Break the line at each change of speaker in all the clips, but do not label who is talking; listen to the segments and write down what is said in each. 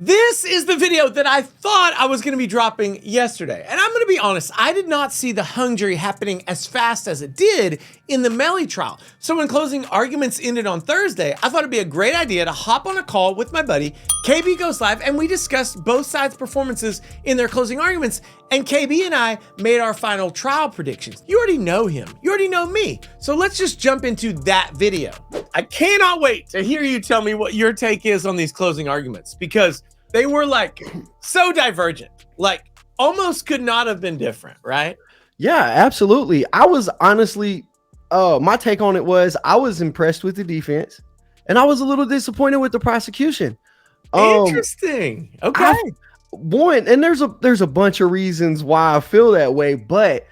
This is the video that I thought I was going to be dropping yesterday. And I'm going to be honest, I did not see the hung jury happening as fast as it did in the Melly trial. So when closing arguments ended on Thursday, I thought it'd be a great idea to hop on a call with my buddy, KB Goes Live, and we discussed both sides' performances in their closing arguments. And KB and I made our final trial predictions. You already know him. You already know me. So let's just jump into that video. I cannot wait to hear you tell me what your take is on these closing arguments, because they were like so divergent, like almost could not have been different, right?
Yeah, absolutely. I was honestly, my take on it was I was impressed with the defense and I was a little disappointed with the prosecution.
Interesting. Okay.
And there's a bunch of reasons why I feel that way, but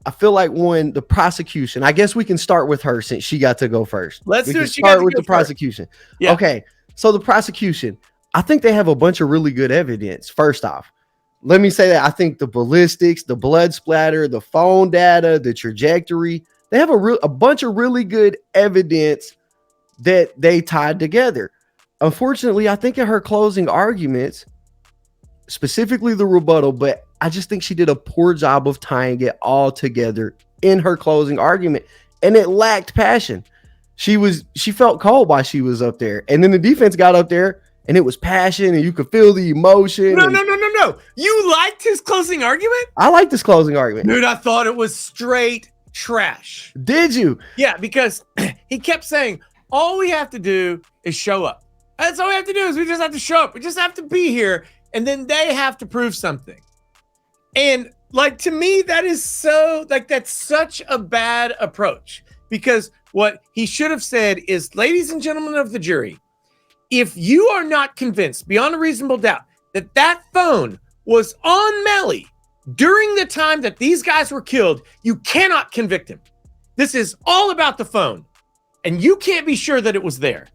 I feel like the prosecution, I guess we can start with her since she got to go first.
Let's do it.
Start with the prosecution.
Yeah.
Okay. So the prosecution, I think they have a bunch of really good evidence. First off, let me say that I think the ballistics, the blood splatter, the phone data, the trajectory, they have a bunch of really good evidence that they tied together. Unfortunately, I think in her closing arguments, specifically the rebuttal, but I just think she did a poor job of tying it all together in her closing argument, and it lacked passion. She felt cold while she was up there, and then the defense got up there and it was passion and you could feel the emotion.
No. You liked his closing argument?
I liked this closing argument.
Dude, I thought it was straight trash.
Did you?
Yeah, because he kept saying, all we have to do is show up. That's all we have to do is we just have to show up. We just have to be here. And then they have to prove something. And like, to me, that is so, like, that's such a bad approach, because what he should have said is, ladies and gentlemen of the jury, if you are not convinced beyond a reasonable doubt that that phone was on Melly during the time that these guys were killed, you cannot convict him. This is all about the phone, and you can't be sure that it was there.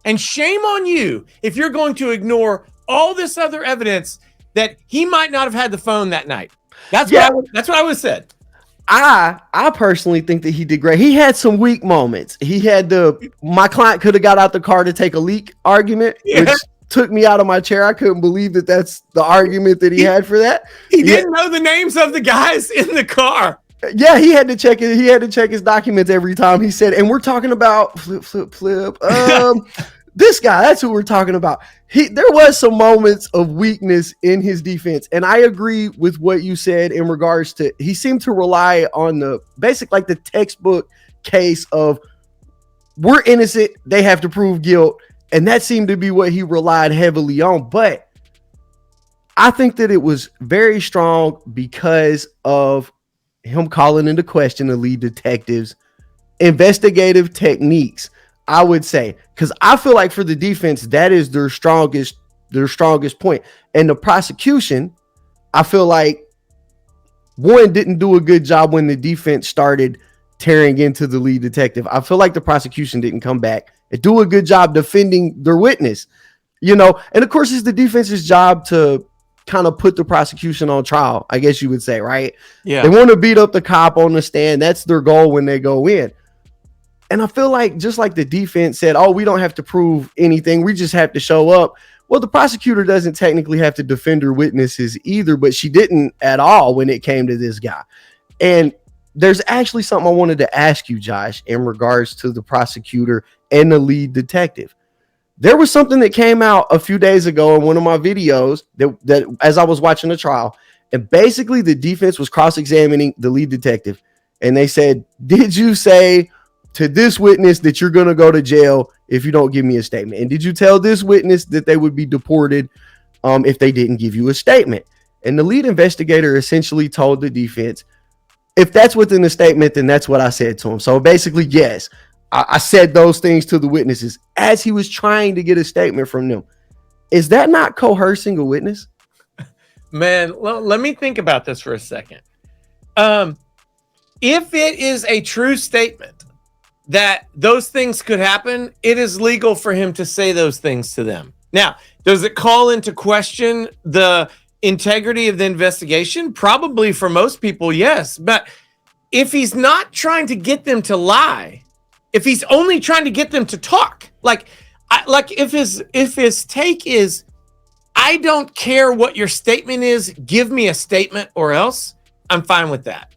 And shame on you if you're going to ignore all this other evidence that he might not have had the phone that night. That's what I would have said.
I personally think that he did great. He had some weak moments. He had my client could have got out the car to take a leak argument, which took me out of my chair. I couldn't believe that that's the argument that he had for that.
He didn't know the names of the guys in the car.
Yeah, he had to check it. He had to check his documents every time. He said, and we're talking about flip. This guy, that's who we're talking about. There was some moments of weakness in his defense. And I agree with what you said in regards to, he seemed to rely on the basic, like the textbook case of we're innocent, they have to prove guilt. And that seemed to be what he relied heavily on. But I think that it was very strong because of him calling into question the lead detective's investigative techniques, I would say, because I feel like for the defense, that is their strongest point. And the prosecution, I feel like one didn't do a good job when the defense started tearing into the lead detective. I feel like the prosecution didn't come back and do a good job defending their witness, and of course it's the defense's job to kind of put the prosecution on trial, I guess you would say, right?
Yeah.
They want to beat up the cop on the stand. That's their goal when they go in. And I feel like just like the defense said, oh, we don't have to prove anything, we just have to show up. Well, the prosecutor doesn't technically have to defend her witnesses either, but she didn't at all when it came to this guy. And there's actually something I wanted to ask you, Josh, in regards to the prosecutor and the lead detective. There was something that came out a few days ago in one of my videos that as I was watching the trial, and basically the defense was cross-examining the lead detective. And they said, did you say to this witness that you're going to go to jail if you don't give me a statement? And did you tell this witness that they would be deported if they didn't give you a statement? And the lead investigator essentially told the defense, if that's within the statement, then that's what I said to him. So basically, yes, I said those things to the witnesses as he was trying to get a statement from them. Is that not coercing a witness?
Man, let me think about this for a second. If it is a true statement that those things could happen, it is legal for him to say those things to them. Now, does it call into question the integrity of the investigation? Probably for most people, yes. But if he's not trying to get them to lie, if he's only trying to get them to talk, like if his take is, I don't care what your statement is. Give me a statement or else. I'm fine with that.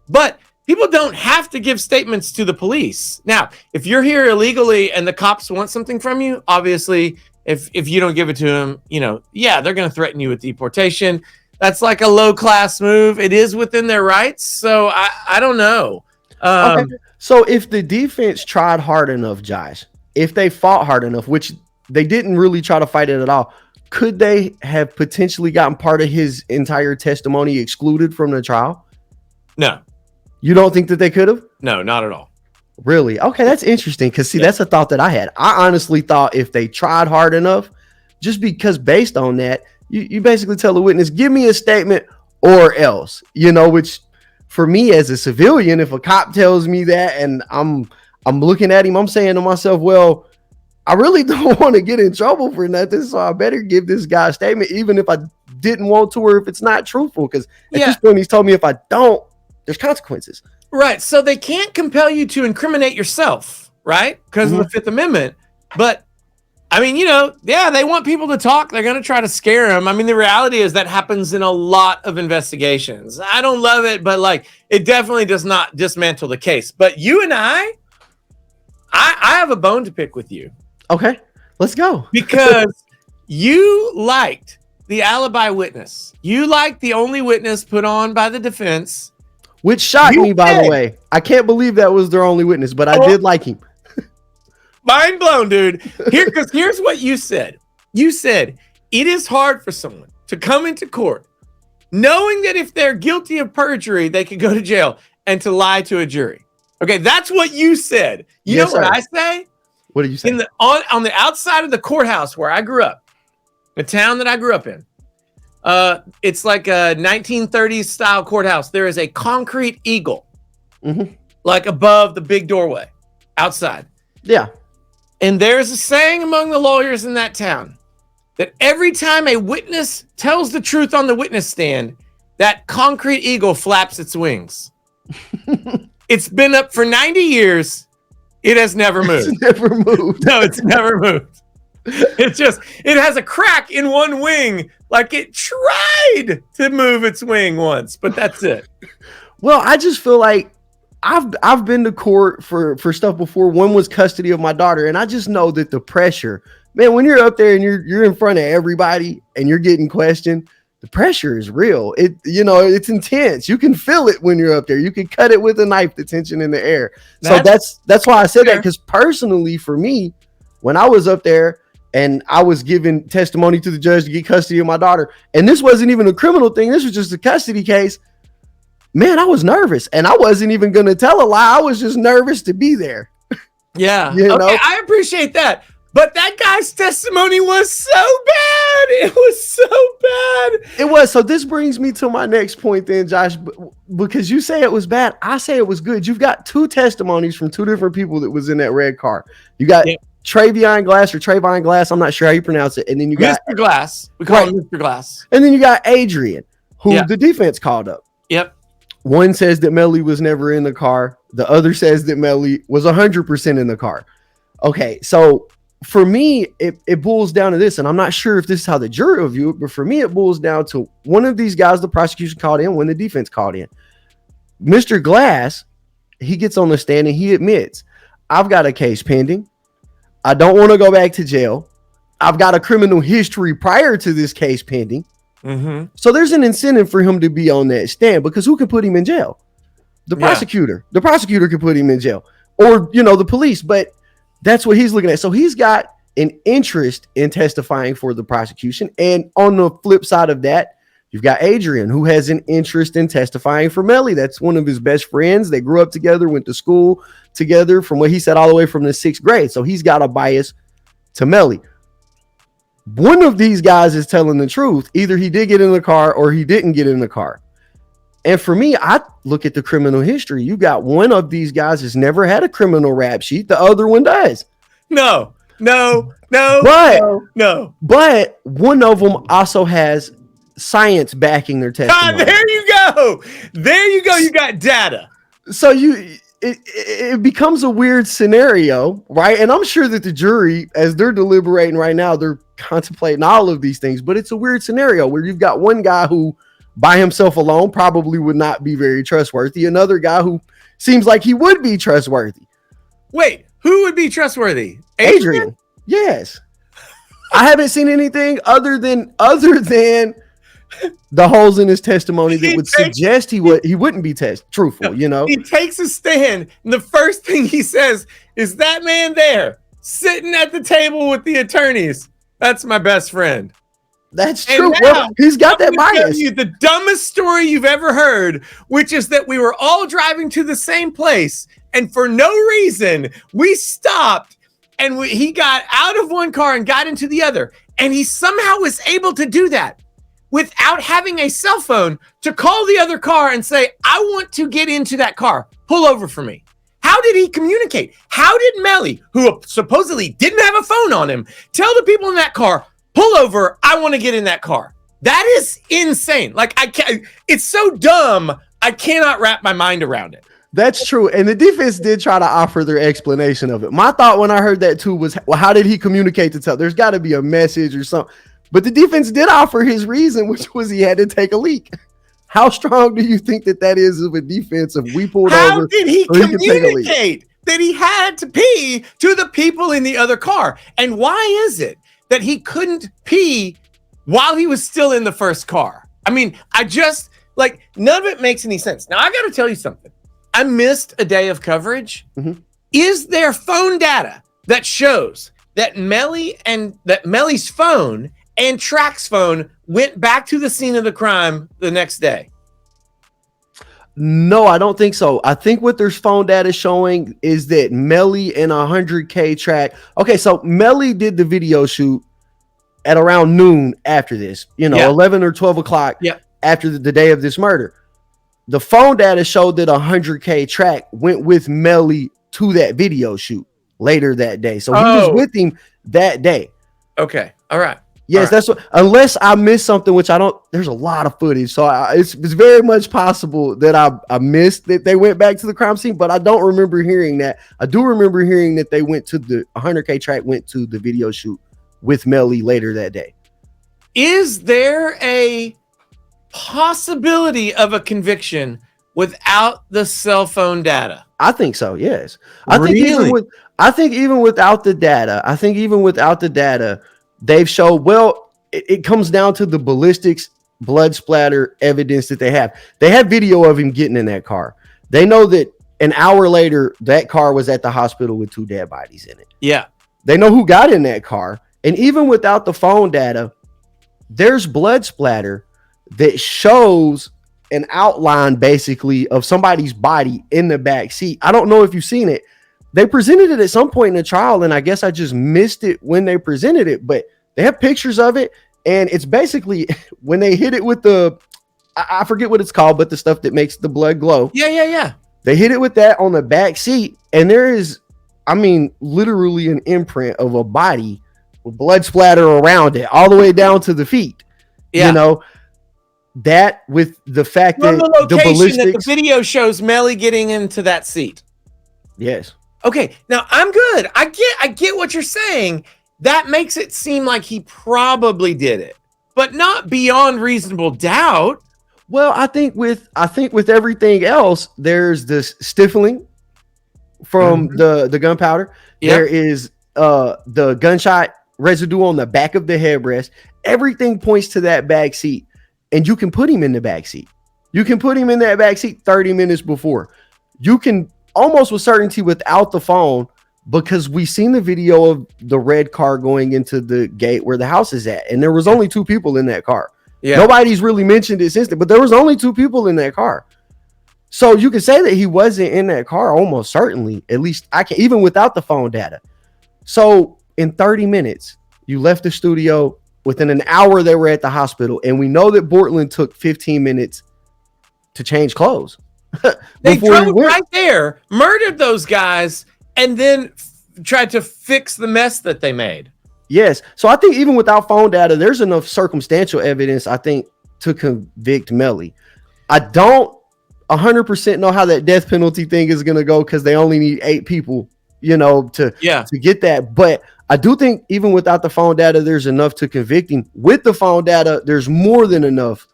But people don't have to give statements to the police. Now, if you're here illegally and the cops want something from you, obviously, if you don't give it to them, they're going to threaten you with deportation. That's like a low-class move. It is within their rights. So I don't know.
Okay. So if the defense tried hard enough, Josh, if they fought hard enough, which they didn't really try to fight it at all, could they have potentially gotten part of his entire testimony excluded from the trial?
No.
You don't think that they could have?
No, not at all.
Really? Okay, that's interesting because, that's a thought that I had. I honestly thought if they tried hard enough, just because based on that, you basically tell the witness, give me a statement or else, which for me as a civilian, if a cop tells me that and I'm looking at him, I'm saying to myself, well, I really don't want to get in trouble for nothing, so I better give this guy a statement, even if I didn't want to or if it's not truthful, because at this point he's told me if I don't, there's consequences.
Right. So they can't compel you to incriminate yourself, right? Because of the Fifth Amendment. But I mean, they want people to talk. They're going to try to scare them. I mean, the reality is that happens in a lot of investigations. I don't love it, but it definitely does not dismantle the case. But you and I have a bone to pick with you.
Okay, let's go.
Because you liked the alibi witness. You liked the only witness put on by the defense.
Which shocked me, by the way. I can't believe that was their only witness, but I did like him.
Mind blown, dude. Because here's what you said. You said, it is hard for someone to come into court knowing that if they're guilty of perjury, they could go to jail and to lie to a jury. Okay, that's what you said. You know what I say?
What did you say?
On the outside of the courthouse where I grew up, the town that I grew up in, it's like a 1930s style courthouse. There is a concrete eagle, like above the big doorway outside.
Yeah.
And there's a saying among the lawyers in that town that every time a witness tells the truth on the witness stand, that concrete eagle flaps its wings. It's been up for 90 years. It has never moved.
It's never moved.
No, it's never moved. It has a crack in one wing, like it tried to move its wing once, but that's it.
Well, I just feel like I've been to court for stuff before. One was custody of my daughter, and I just know that the pressure, man, when you're up there and you're in front of everybody and you're getting questioned, the pressure is real. It's intense. You can feel it when you're up there. You can cut it with a knife, the tension in the air. So that's why I said that, because personally for me, when I was up there and I was giving testimony to the judge to get custody of my daughter, and this wasn't even a criminal thing, this was just a custody case, man, I was nervous, and I wasn't even going to tell a lie. I was just nervous to be there.
Yeah. Okay, I appreciate that. But that guy's testimony was so bad. It was so bad.
It was. So this brings me to my next point then, Josh, because you say it was bad. I say it was good. You've got two testimonies from two different people that was in that red car. You got Trayvon Glass. I'm not sure how you pronounce it. And then you got
Mr. Glass. We call him Mr. Glass.
And then you got Adrian, who the defense called up.
Yep.
One says that Melly was never in the car. The other says that Melly was 100% in the car. Okay, so for me, it boils down to this, and I'm not sure if this is how the jury will view it, but for me, it boils down to one of these guys the prosecution called in, when the defense called in. Mr. Glass, he gets on the stand and he admits, I've got a case pending. I don't want to go back to jail. I've got a criminal history prior to this case pending.
Mm-hmm.
So there's an incentive for him to be on that stand, because who can put him in jail? The prosecutor. The prosecutor can put him in jail, or the police. But that's what he's looking at. So he's got an interest in testifying for the prosecution. And on the flip side of that, you've got Adrian, who has an interest in testifying for Melly. That's one of his best friends. They grew up together, went to school together, from what he said, all the way from the 6th grade. So he's got a bias to Melly. One of these guys is telling the truth. Either he did get in the car or he didn't get in the car. And for me, I look at the criminal history. You got one of these guys has never had a criminal rap sheet. The other one does.
No.
But one of them also has science backing their testimony.
There you go. You got data.
So you it becomes a weird scenario, right? And I'm sure that the jury, as they're deliberating right now, they're contemplating all of these things, but it's a weird scenario where you've got one guy who by himself alone probably would not be very trustworthy, another guy who seems like he would be trustworthy.
Wait, who would be trustworthy?
Adrian. Yes. I haven't seen anything other than the holes in his testimony that would suggest he wouldn't be truthful, you know.
He takes a stand, and the first thing he says is, that man there sitting at the table with the attorneys, that's my best friend.
That's true. Well, he's got that bias.
You the dumbest story you've ever heard, which is that we were all driving to the same place, and for no reason we stopped, and he got out of one car and got into the other, and he somehow was able to do that without having a cell phone to call the other car and say, I want to get into that car, pull over for me. How did he communicate? How did Melly, who supposedly didn't have a phone on him, tell the people in that car, pull over, I want to get in that car? That is insane. Like, I can't, it's so dumb, I cannot wrap my mind around it.
That's true. And the defense did try to offer their explanation of it. My thought when I heard that too was, well, how did he communicate to tell? There's got to be a message or something. But the defense did offer his reason, which was he had to take a leak. How strong do you think that is of a defense if we pulled over?
How did he communicate that he had to pee to the people in the other car? And why is it that he couldn't pee while he was still in the first car? I mean, none of it makes any sense. Now, I got to tell you something. I missed a day of coverage. Mm-hmm. Is there phone data that shows that Melly's phone and Track's phone went back to the scene of the crime the next day?
No, I don't think so. I think what there's phone data showing is that Melly and 100K Track. Okay, so Melly did the video shoot at around noon after this, 11 or 12 o'clock after the day of this murder. The phone data showed that 100K Track went with Melly to that video shoot later that day. So he was with him that day.
Okay. All right.
Yes, that's what, unless I missed something, which I don't, there's a lot of footage. So it's very much possible that I missed that they went back to the crime scene, but I don't remember hearing that. I do remember hearing that they went to 100K Track went to the video shoot with Melly later that day.
Is there a possibility of a conviction without the cell phone data?
I think so. Yes.
Really?
I think even without the data, they've showed, well, it comes down to the ballistics, blood splatter evidence that they have. They have video of him getting in that car. They know that an hour later, that car was at the hospital with 2 dead bodies in it.
Yeah.
They know who got in that car. And even without the phone data, there's blood splatter that shows an outline basically of somebody's body in the back seat. I don't know if you've seen it. They presented it at some point in the trial, and I guess I just missed it when they presented it, but they have pictures of it, and it's basically when they hit it with I forget what it's called, but the stuff that makes the blood glow.
Yeah.
They hit it with that on the back seat, and there is, literally an imprint of a body with blood splatter around it, all the way down to the feet. Yeah. That with the fact that the ballistics,
that the video shows Melly getting into that seat.
Yes.
Okay, now I'm good. I get what you're saying. That makes it seem like he probably did it, but not beyond reasonable doubt.
Well, I think with everything else, there's this stifling from the gunpowder. Yep. There is the gunshot residue on the back of the headrest. Everything points to that back seat, and you can put him in the back seat. You can put him in that back seat 30 minutes before. You can almost with certainty without the phone, because we seen the video of the red car going into the gate where the house is at, and there was only 2 people in that car. Yeah. Nobody's really mentioned it since then, but there was only 2 people in that car. So you can say that he wasn't in that car almost certainly, at least I can, even without the phone data. So in 30 minutes, you left the studio. Within an hour, they were at the hospital, and we know that Bortland took 15 minutes to change clothes.
They drove right there, murdered those guys, and then tried to fix the mess that they made.
Yes. So I think even without phone data, there's enough circumstantial evidence, I think, to convict Melly. I don't 100% know how that death penalty thing is going to go because they only need 8 people, to get that. But I do think even without the phone data, there's enough to convict him. With the phone data, there's more than enough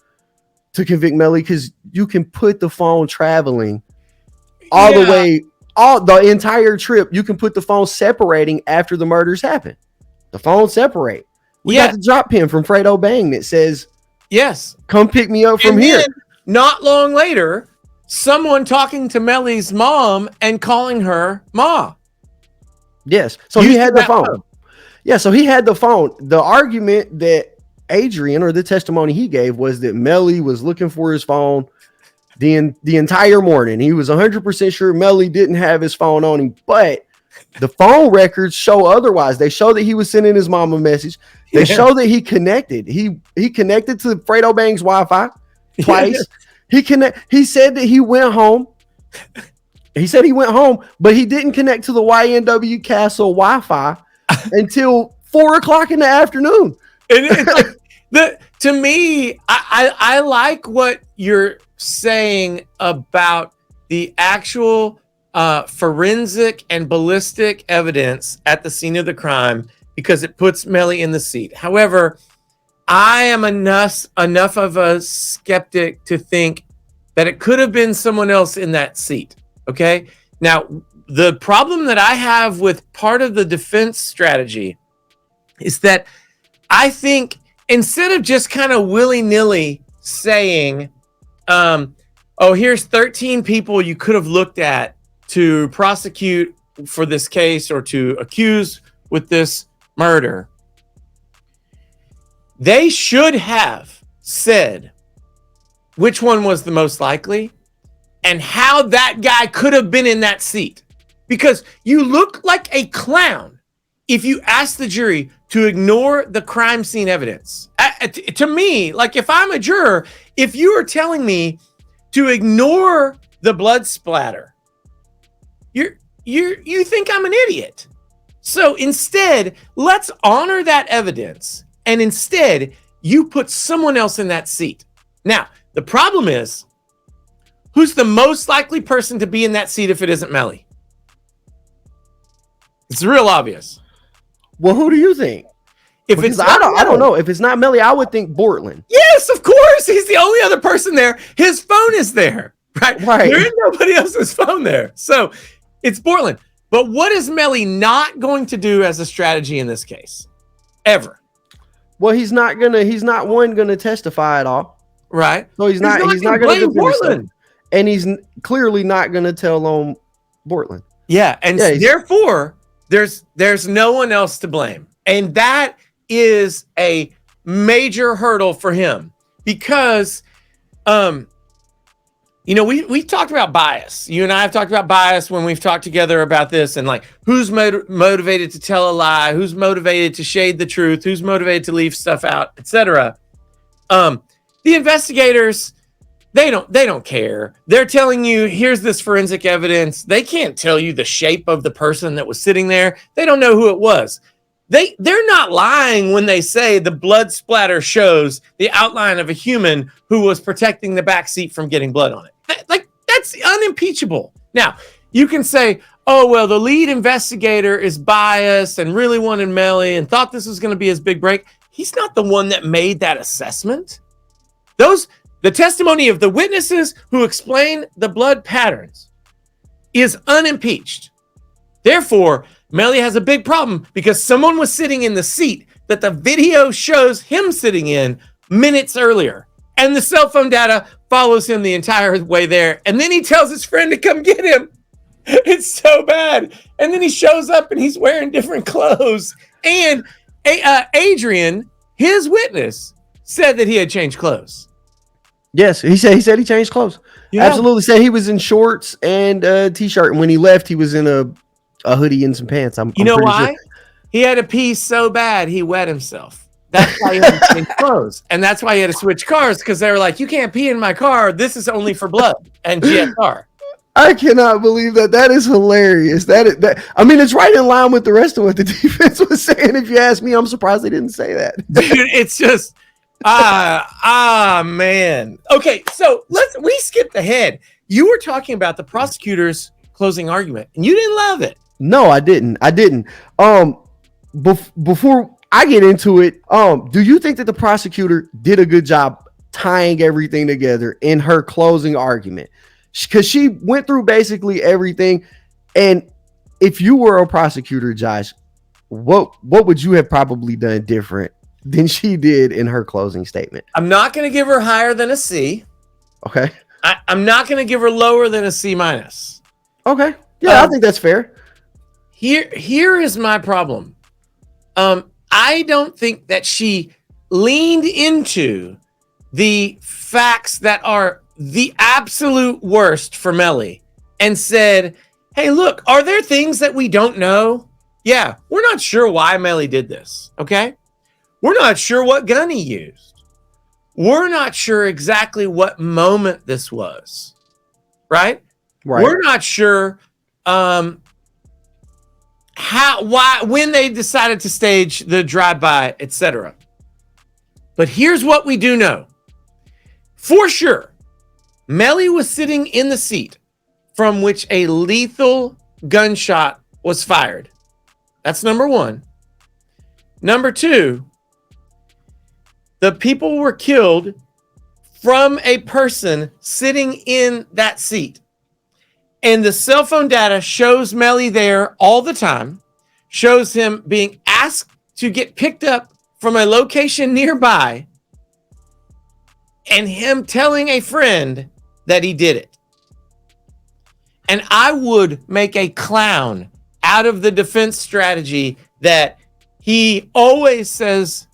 to convict Melly because you can put the phone traveling all the way, the entire trip. You can put the phone separating after the murders happen. The phone separate. We got the drop pin from Fredo Bang that says, "Yes, come pick me up from here."
Not long later, someone talking to Melly's mom and calling her Ma.
Yes. So he had the phone. Yeah. So he had the phone. The argument that Adrian, or the testimony he gave, was that Melly was looking for his phone the entire morning. He was 100% sure Melly didn't have his phone on him, but the phone records show otherwise. They show that he was sending his mom a message. They show that he connected. He connected to Fredo Bang's Wi-Fi twice. He said that he went home. He said he went home, but he didn't connect to the YNW Castle Wi-Fi until 4:00 in the afternoon.
And it's like, to me, I like what you're saying about the actual forensic and ballistic evidence at the scene of the crime, because it puts Melly in the seat. However, I am enough of a skeptic to think that it could have been someone else in that seat. Okay. Now, the problem that I have with part of the defense strategy is that I think instead of just kind of willy-nilly saying, here's 13 people you could have looked at to prosecute for this case or to accuse with this murder, they should have said which one was the most likely and how that guy could have been in that seat. Because you look like a clown if you ask the jury to ignore the crime scene evidence. To me, like if I'm a juror, if you are telling me to ignore the blood splatter, you think I'm an idiot. So instead, let's honor that evidence, and instead you put someone else in that seat. Now, the problem is, who's the most likely person to be in that seat if it isn't Melly? It's real obvious.
Well, who do you think? Because I don't know. If it's not Melly, I would think Bortland.
Yes, of course. He's the only other person there. His phone is there, right? There is nobody else's phone there. So it's Bortland. But what is Melly not going to do as a strategy in this case? Ever.
Well, he's not gonna testify at all.
Right.
So he's not gonna blame Bortland. And he's clearly not gonna tell on Bortland.
Yeah, and therefore there's no one else to blame. And that is a major hurdle for him because we talked about bias. You and I have talked about bias when we've talked together about this, and like who's motivated to tell a lie, who's motivated to shade the truth, who's motivated to leave stuff out, etc. The investigators, they don't care. They're telling you, here's this forensic evidence. They can't tell you the shape of the person that was sitting there. They don't know who it was. They're not lying when they say the blood splatter shows the outline of a human who was protecting the back seat from getting blood on it. That's unimpeachable. Now, you can say, oh, well, the lead investigator is biased and really wanted Melly and thought this was going to be his big break. He's not the one that made that assessment. The testimony of the witnesses who explain the blood patterns is unimpeached. Therefore, Melly has a big problem because someone was sitting in the seat that the video shows him sitting in minutes earlier. And the cell phone data follows him the entire way there. And then he tells his friend to come get him. It's so bad. And then he shows up and he's wearing different clothes. And Adrian, his witness, said that he had changed clothes.
Yes, he said he changed clothes. Yeah. Absolutely. Said he was in shorts and a t-shirt. And when he left, he was in a hoodie and some pants.
You know why? Sure. He had to pee so bad he wet himself. That's why he had to change clothes. And that's why he had to switch cars, because they were like, you can't pee in my car. This is only for blood and GSR.
I cannot believe that. That is hilarious. I mean, it's right in line with the rest of what the defense was saying. If you ask me, I'm surprised they didn't say that.
Dude, it's just, Man. Okay, so we skipped ahead. You were talking about the prosecutor's closing argument, and you didn't love it.
No, I didn't. Before I get into it, do you think that the prosecutor did a good job tying everything together in her closing argument? Because she went through basically everything. And if you were a prosecutor, Josh, what would you have probably done different than she did in her closing statement?
I'm not going to give her higher than a C.
Okay.
I'm not going to give her lower than a C minus.
Okay. Yeah, I think that's fair.
Here is my problem. I don't think that she leaned into the facts that are the absolute worst for Melly and said, hey, look, are there things that we don't know? Yeah, we're not sure why Melly did this, okay? We're not sure what gun he used. We're not sure exactly what moment this was, right? We're not sure when they decided to stage the drive-by, etc. But here's what we do know. For sure, Melly was sitting in the seat from which a lethal gunshot was fired. That's number one. Number two, the people were killed from a person sitting in that seat. And the cell phone data shows Melly there all the time, shows him being asked to get picked up from a location nearby, and him telling a friend that he did it. And I would make a clown out of the defense strategy that he always spells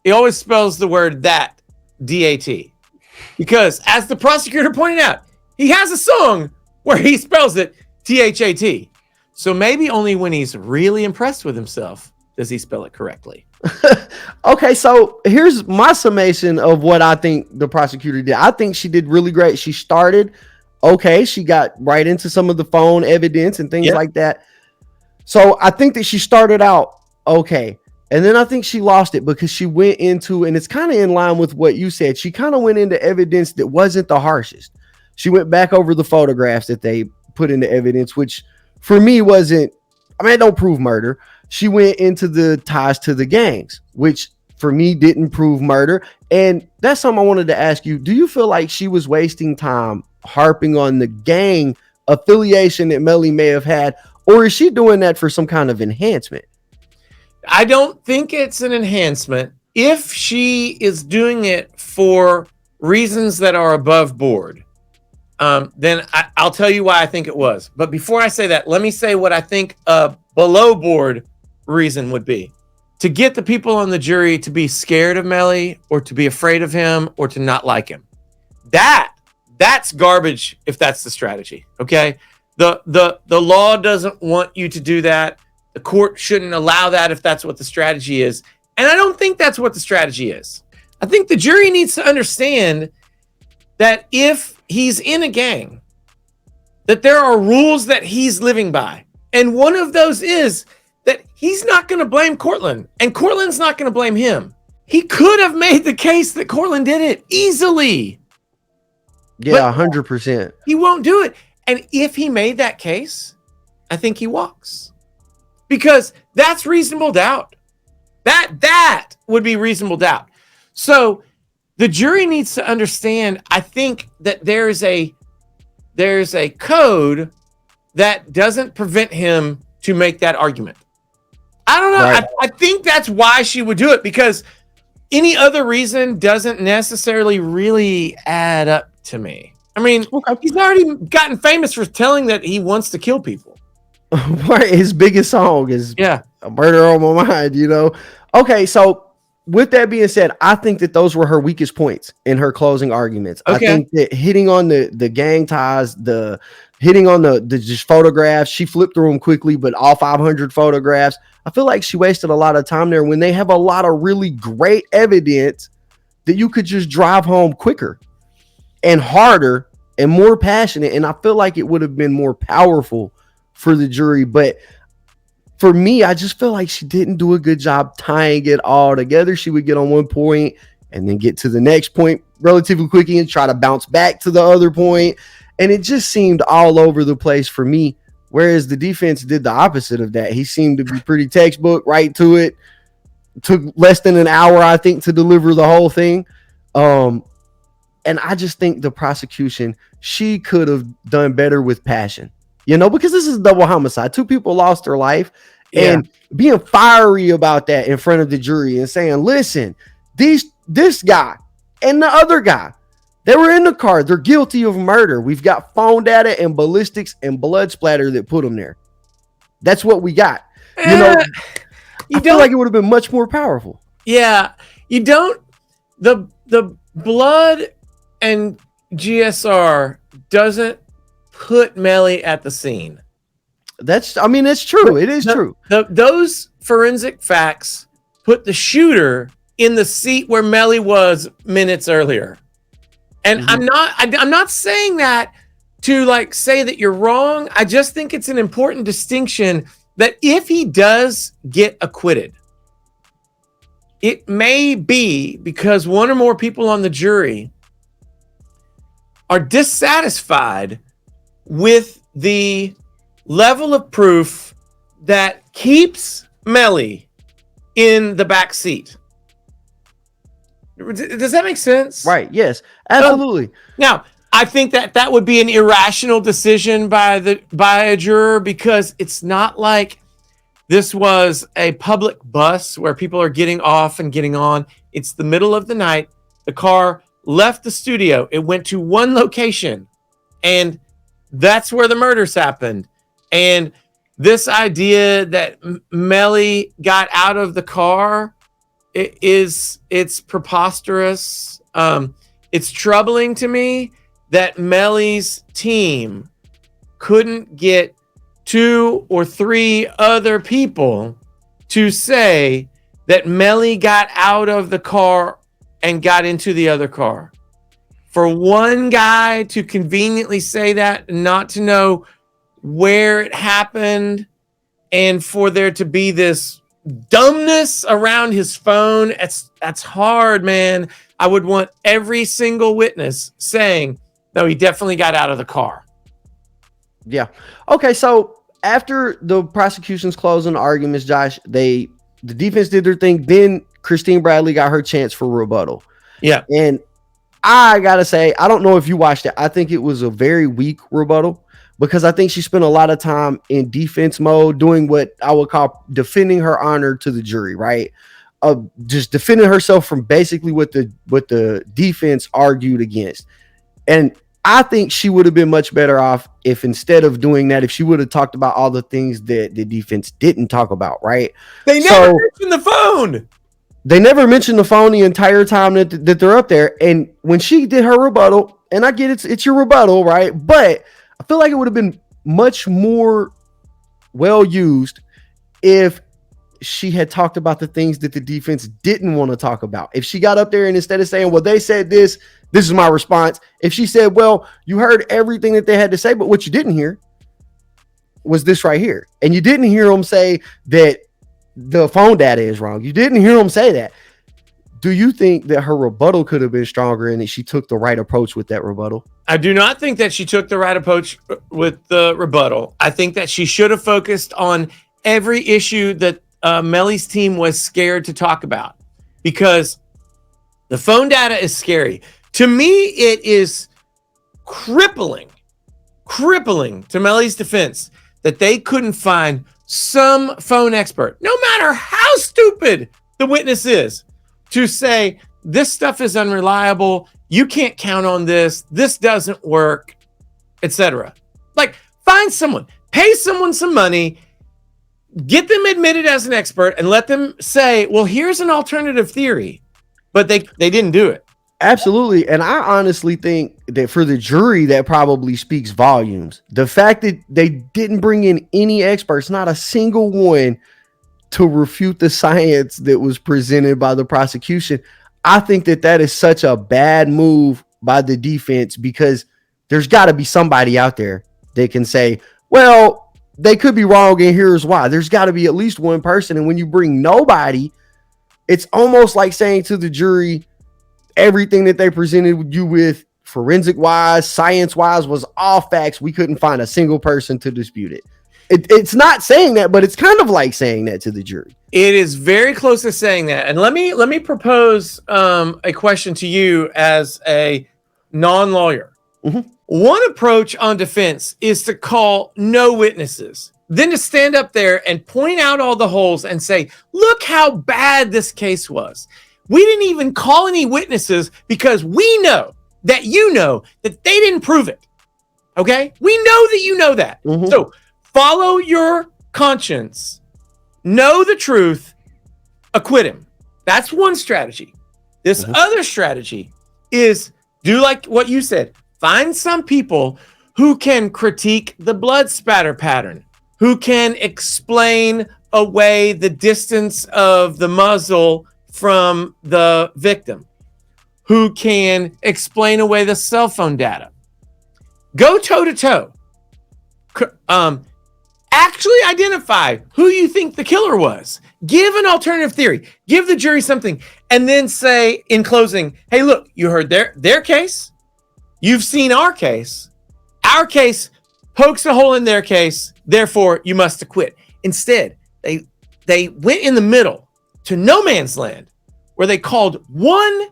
the word that, D-A-T. Because as the prosecutor pointed out, he has a song where he spells it T-H-A-T. So maybe only when he's really impressed with himself does he spell it correctly.
Okay, so here's my summation of what I think the prosecutor did. I think she did really great. She started okay. She got right into some of the phone evidence and things like that. So I think that she started out okay. And then I think she lost it because she went into, and it's kind of in line with what you said, she kind of went into evidence that wasn't the harshest. She went back over the photographs that they put into evidence, which for me wasn't, it don't prove murder. She went into the ties to the gangs, which for me didn't prove murder. And that's something I wanted to ask you. Do you feel like she was wasting time harping on the gang affiliation that Melly may have had, or is she doing that for some kind of enhancement?
I don't think it's an enhancement. If she is doing it for reasons that are above board, then I'll tell you why I think it was. But before I say that, let me say what I think a below board reason would be. To get the people on the jury to be scared of Melly, or to be afraid of him, or to not like him. That's garbage if that's the strategy, okay? The law doesn't want you to do that. The court shouldn't allow that if that's what the strategy is. And I don't think that's what the strategy is. I think the jury needs to understand that if he's in a gang, that there are rules that he's living by. And one of those is that he's not going to blame Cortland, and Cortland's not going to blame him. He could have made the case that Cortland did it easily.
Yeah, 100%.
He won't do it. And if he made that case, I think he walks. Because that's reasonable doubt. That would be reasonable doubt. So the jury needs to understand, I think, that there's a code that doesn't prevent him to make that argument. I don't know. Right. I think that's why she would do it, because any other reason doesn't necessarily really add up to me. He's already gotten famous for telling that he wants to kill people.
Right. His biggest song is A Murder on My Mind, Okay, so with that being said, I think that those were her weakest points in her closing arguments. Okay. I think that hitting on the gang ties, hitting on the just photographs, she flipped through them quickly, but all 500 photographs, I feel like she wasted a lot of time there when they have a lot of really great evidence that you could just drive home quicker and harder and more passionate. And I feel like it would have been more powerful for the jury. But for me, I just feel like she didn't do a good job tying it all together. She would get on one point and then get to the next point relatively quickly and try to bounce back to the other point. And it just seemed all over the place for me. Whereas the defense did the opposite of that. He seemed to be pretty textbook, right to it. Took less than an hour, I think, to deliver the whole thing. And I just think the prosecution, she could have done better with passion, because this is double homicide. 2 people lost their life, and being fiery about that in front of the jury and saying, listen, this guy and the other guy, they were in the car. They're guilty of murder. We've got phone data and ballistics and blood splatter that put them there. That's what we got. I feel like it would have been much more powerful.
Yeah, you don't. The blood and GSR doesn't put Melly at the scene.
That's true. It is true.
Those forensic facts put the shooter in the seat where Melly was minutes earlier. And I'm not saying that to say that you're wrong. I just think it's an important distinction that if he does get acquitted, it may be because one or more people on the jury are dissatisfied with the level of proof that keeps Melly in the back seat. Does that make sense?
Right. Yes, absolutely.
Now, I think that would be an irrational decision by a juror, because it's not like this was a public bus where people are getting off and getting on. It's the middle of the night. The car left the studio. It went to one location, and that's where the murders happened. And this idea that Melly got out of the car, it's preposterous. It's troubling to me that Melly's team couldn't get 2 or 3 other people to say that Melly got out of the car and got into the other car. For one guy to conveniently say that and not to know where it happened, and for there to be this dumbness around his phone, that's hard, man. I would want every single witness saying, no, he definitely got out of the car.
Yeah. Okay, so after the prosecution's closing arguments, Josh, the defense did their thing. Then Christine Bradley got her chance for rebuttal.
Yeah.
And I gotta say, I don't know if you watched it. I think it was a very weak rebuttal, because I think she spent a lot of time in defense mode doing what I would call defending her honor to the jury, right? Just defending herself from basically what the defense argued against. And I think she would have been much better off if, instead of doing that, if she would have talked about all the things that the defense didn't talk about, right?
They never mentioned the phone.
They never mentioned the phone the entire time that they're up there. And when she did her rebuttal, and I get it's your rebuttal, right? But I feel like it would have been much more well used if she had talked about the things that the defense didn't want to talk about. If she got up there and, instead of saying, well, they said this is my response. If she said, well, you heard everything that they had to say, but what you didn't hear was this right here. And you didn't hear them say that the phone data is wrong. You didn't hear them say that. Do you think that her rebuttal could have been stronger and that she took the right approach with that rebuttal?
I do not think that she took the right approach with the rebuttal. I think that she should have focused on every issue that Melly's team was scared to talk about, because the phone data is scary. To me, it is crippling to Melly's defense that they couldn't find some phone expert, no matter how stupid the witness is, to say this stuff is unreliable, you can't count on this doesn't work, etc. Like, find someone, pay someone some money, get them admitted as an expert, and let them say, well, here's an alternative theory. But they didn't do it.
Absolutely. And I honestly think that for the jury, that probably speaks volumes. The fact that they didn't bring in any experts, not a single one, to refute the science that was presented by the prosecution, I think that is such a bad move by the defense, because there's got to be somebody out there that can say, well, they could be wrong, and here's why. There's got to be at least one person. And when you bring nobody, it's almost like saying to the jury, everything that they presented you with, forensic wise, science wise, was all facts. We couldn't find a single person to dispute it. It's not saying that, but it's kind of like saying that to the jury.
It is very close to saying that. And let me propose a question to you as a non-lawyer.
Mm-hmm.
One approach on defense is to call no witnesses, then to stand up there and point out all the holes and say, look how bad this case was. We didn't even call any witnesses because we know that you know that they didn't prove it. Okay? We know that you know that.
Mm-hmm.
So follow your conscience, know the truth, acquit him. That's one strategy. This other strategy is do like what you said. Find some people who can critique the blood spatter pattern, who can explain away the distance of the muzzle from the victim, who can explain away the cell phone data. Go toe to toe. Actually identify who you think the killer was. Give an alternative theory. Give the jury something. And then say in closing, hey, look, you heard their case. You've seen our case. Our case pokes a hole in their case. Therefore, you must acquit. Instead, they went in the middle to no man's land where they called one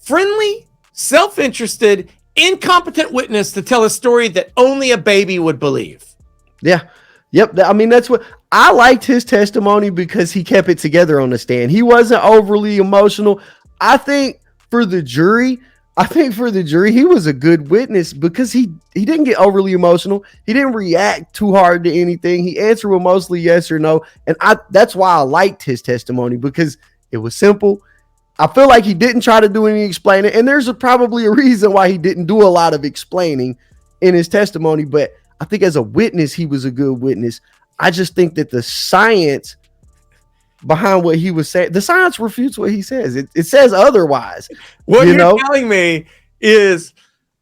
friendly, self-interested, incompetent witness to tell a story that only a baby would believe.
Yeah. Yep. I mean, that's what I liked his testimony because he kept it together on the stand. He wasn't overly emotional. I think for the jury, he was a good witness because he didn't get overly emotional. He didn't react too hard to anything. He answered with mostly yes or no. And that's why I liked his testimony because it was simple. I feel like he didn't try to do any explaining. And there's probably a reason why he didn't do a lot of explaining in his testimony. But I think as a witness, he was a good witness. I just think that the science behind what he was saying, the science refutes what he says. It says otherwise.
What you're telling me is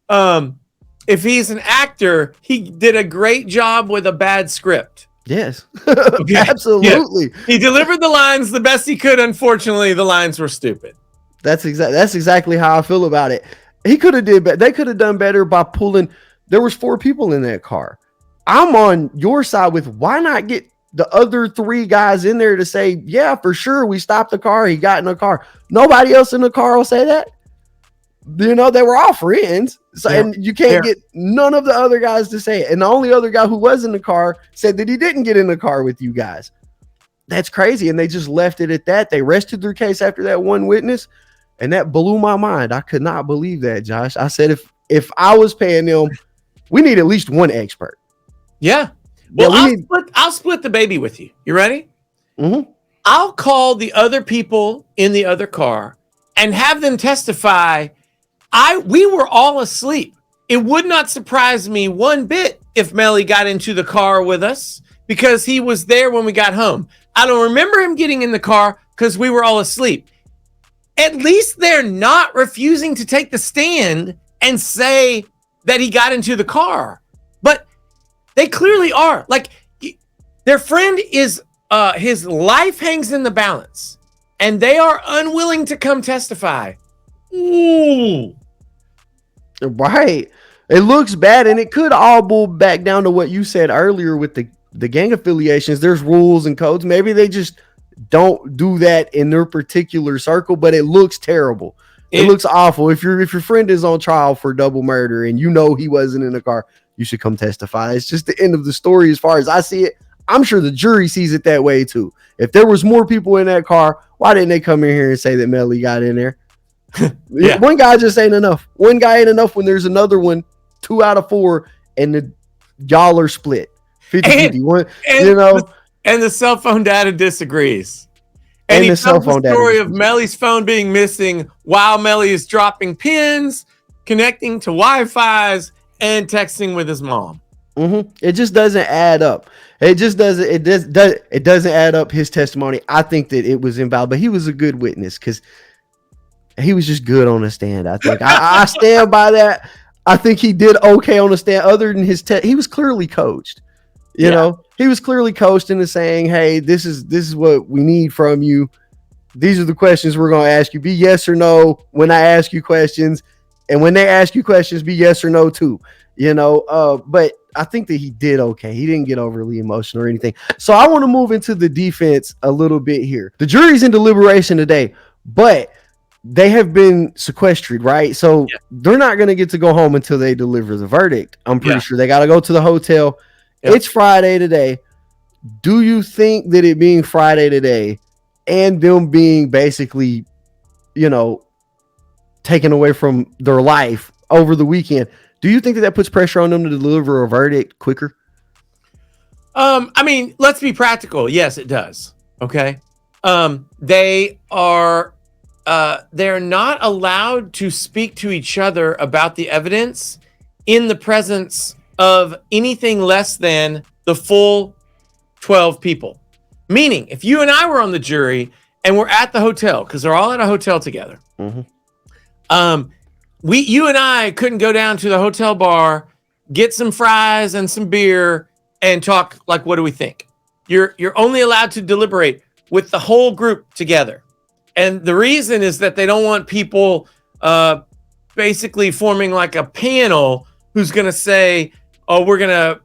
if he's an actor, he did a great job with a bad script.
Yes, okay. Absolutely.
Yeah. He delivered the lines the best he could. Unfortunately, the lines were stupid.
That's exactly how I feel about it. He could have did better. They could have done better by pulling. There was 4 people in that car. I'm on your side with why not get the other 3 guys in there to say, yeah, for sure, we stopped the car. He got in the car. Nobody else in the car will say that. You know, they were all friends. So, and you can't get none of the other guys to say it. And the only other guy who was in the car said that he didn't get in the car with you guys. That's crazy. And they just left it at that. They rested their case after that one witness. And that blew my mind. I could not believe that, Josh. I said, if I was paying them, we need at least one expert.
Yeah. Well, I'll split the baby with you. You ready?
Mm-hmm.
I'll call the other people in the other car and have them testify. We were all asleep. It would not surprise me one bit if Melly got into the car with us because he was there when we got home. I don't remember him getting in the car because we were all asleep. At least they're not refusing to take the stand and say that he got into the car. But they clearly are. Like, their friend is, his life hangs in the balance, and they are unwilling to come testify. Ooh.
Right. It looks bad, and it could all boil back down to what you said earlier with the gang affiliations. There's rules and codes. Maybe they just don't do that in their particular circle, but it looks terrible. It looks awful. If your friend is on trial for double murder and you know he wasn't in the car, you should come testify. It's just the end of the story as far as I see it. I'm sure the jury sees it that way too. If there was more people in that car, why didn't they come in here and say that Melly got in there? Yeah. One guy just ain't enough. One guy ain't enough when there's another one, 2 out of 4, and y'all are split. 50-50.
And the cell phone data disagrees. And he tells the story of Melly's phone being missing while Melly is dropping pins, connecting to Wi-Fi's, and texting with his mom.
Mm-hmm. It just doesn't add up. It doesn't add up. His testimony. I think that it was invalid, but he was a good witness because he was just good on the stand. I think I stand by that. I think he did okay on the stand. Other than his he was clearly coached. You know, he was clearly coached into saying, "Hey, this is what we need from you." these are the questions we're going to ask you. Be yes or no when I ask you questions. And when they ask you questions, be yes or no too. But I think that he did okay. He didn't get overly emotional or anything. So I want to move into the defense a little bit here. The jury's in deliberation today, but they have been sequestered, right? So they're not going to get to go home until they deliver the verdict. I'm pretty sure they got to go to the hotel. Yep. It's Friday today. Do you think that it being Friday today and them being basically, taken away from their life over the weekend, do you think that puts pressure on them to deliver a verdict quicker?
I mean, let's be practical. Yes, it does. Okay. They're not allowed to speak to each other about the evidence in the presence of anything less than the full 12 people. Meaning, if you and I were on the jury and we're at the hotel, because they're all at a hotel together, you and I couldn't go down to the hotel bar, get some fries and some beer, and talk like, what do we think? You're only allowed to deliberate with the whole group together. And the reason is that they don't want people basically forming like a panel who's going to say, oh, we're going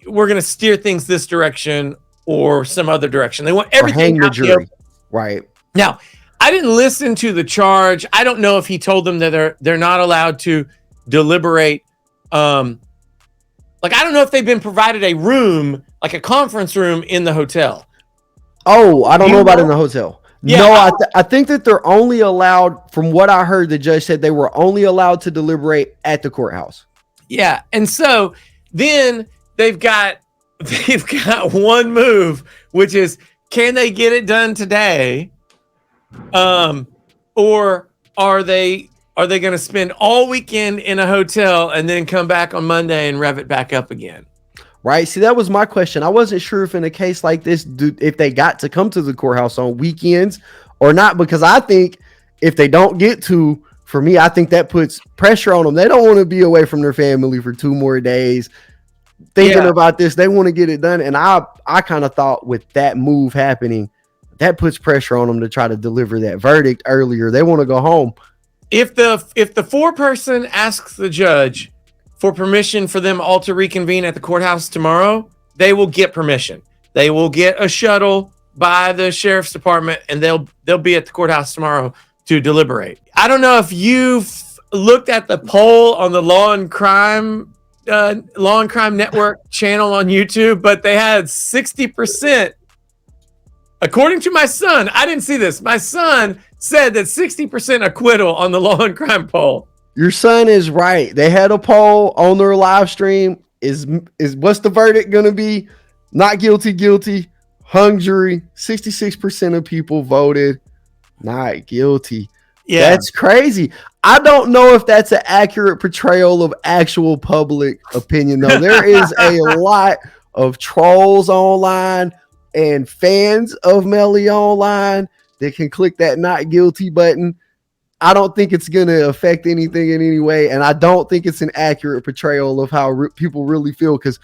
to steer things this direction or some other direction. They want everything
hang the jury. Right.
Now, I didn't listen to the charge. I don't know if he told them that they're not allowed to deliberate. I don't know if they've been provided a room, like a conference room in the hotel.
Oh, I don't know about in the hotel.
Yeah,
no, I think that they're only allowed, from what I heard, the judge said they were only allowed to deliberate at the courthouse.
Yeah. And so then they've got one move, which is, can they get it done today? Or are they going to spend all weekend in a hotel and then come back on Monday and rev it back up again?
Right. See, that was my question. I wasn't sure if in a case like this, if they got to come to the courthouse on weekends or not, because I think if they don't get to, for me, I think that puts pressure on them. They don't want to be away from their family for 2 more days thinking about this. They want to get it done. And I kind of thought with that move happening, that puts pressure on them to try to deliver that verdict earlier. They want to go home.
If the 4-person asks the judge for permission for them all to reconvene at the courthouse tomorrow, they will get permission. They will get a shuttle by the sheriff's department, and they'll be at the courthouse tomorrow to deliberate. I don't know if you've looked at the poll on the Law and Crime Network channel on YouTube, but they had 60%. According to my son, I didn't see this. My son said that 60% acquittal on the Law and Crime poll.
Your son is right. They had a poll on their live stream. Is what's the verdict going to be? Not guilty, guilty, hung jury. 66% of people voted not guilty. Yeah, that's crazy. I don't know if that's an accurate portrayal of actual public opinion, though. There is a lot of trolls online and fans of Melly online that can click that not guilty button. I don't think it's going to affect anything in any way. And I don't think it's an accurate portrayal of how people really feel. Because,